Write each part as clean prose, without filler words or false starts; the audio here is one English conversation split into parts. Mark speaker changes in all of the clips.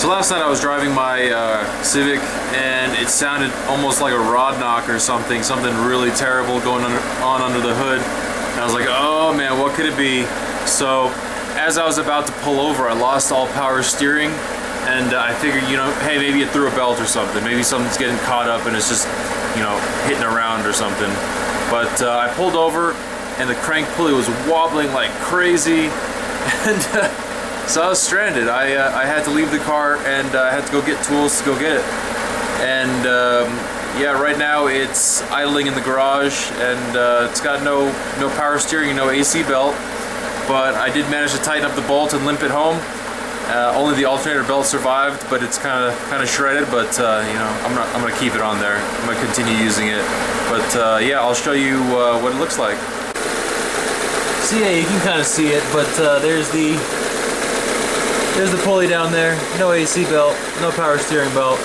Speaker 1: So last night I was driving my Civic and it sounded almost like a rod knock or something really terrible going on under the hood. And I was like, oh man, what could it be? So as I was about to pull over, I lost all power steering, and I figured, you know, hey, maybe it threw a belt or something. Maybe something's getting caught up and it's just, you know, hitting around or something. But I pulled over and the crank pulley was wobbling like crazy, and so I was stranded. I had to leave the car and I had to go get tools to go get it. And yeah, right now it's idling in the garage, and it's got no power steering, no AC belt. But I did manage to tighten up the bolt and limp it home. Only the alternator belt survived, but it's kind of shredded. But you know, I'm gonna keep it on there. I'm gonna continue using it. But yeah, I'll show you what it looks like. So yeah, you can kind of see it, but there's the pulley down there. No AC belt, no power steering belt.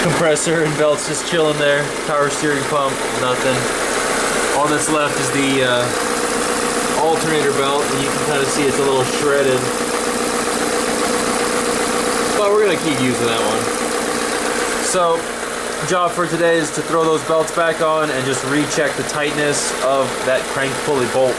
Speaker 1: Compressor and belts just chilling there. Power steering pump, nothing. All that's left is the alternator belt, and you can kind of see it's a little shredded. But we're gonna keep using that one. So, job for today is to throw those belts back on and just recheck the tightness of that crank pulley bolt.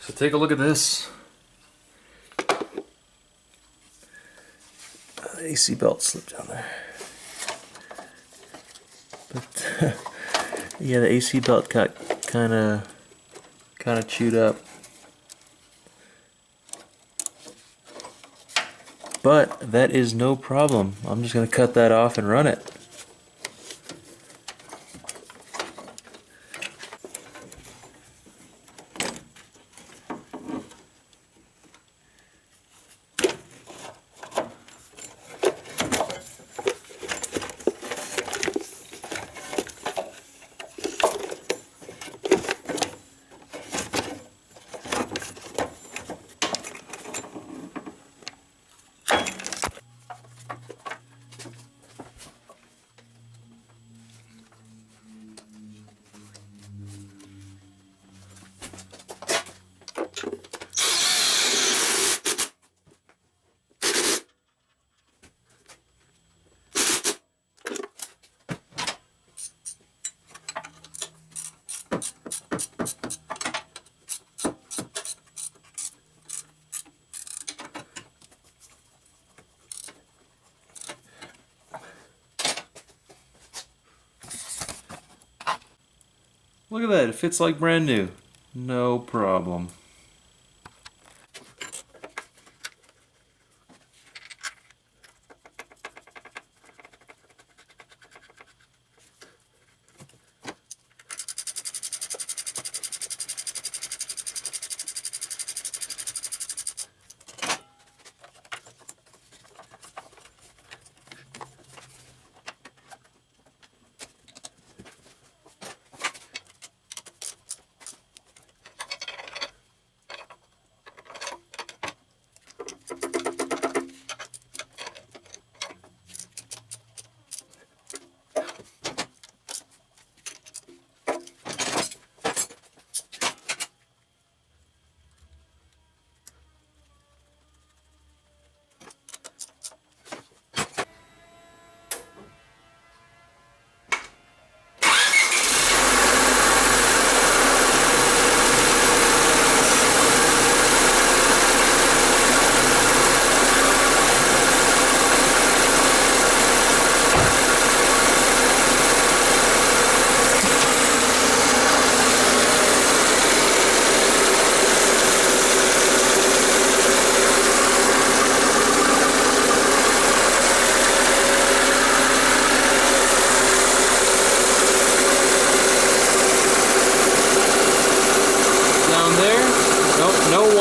Speaker 1: So take a look at this. The AC belt slipped down there. But yeah, the AC belt got kind of chewed up. But that is no problem. I'm just gonna cut that off and run it. Look at that, it fits like brand new. No problem.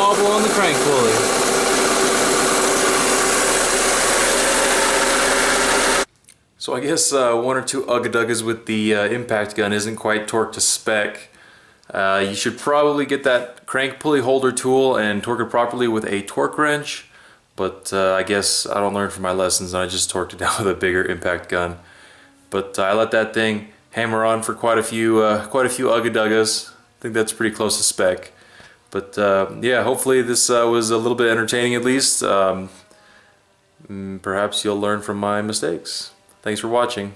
Speaker 1: wobble on the crank pulley. So I guess one or two ugga-duggas with the impact gun isn't quite torqued to spec. You should probably get that crank pulley holder tool and torque it properly with a torque wrench, but I guess I don't learn from my lessons and I just torqued it down with a bigger impact gun. But I let that thing hammer on for quite a few ugga-duggas. I think that's pretty close to spec. But yeah, hopefully this was a little bit entertaining at least. Perhaps you'll learn from my mistakes. Thanks for watching.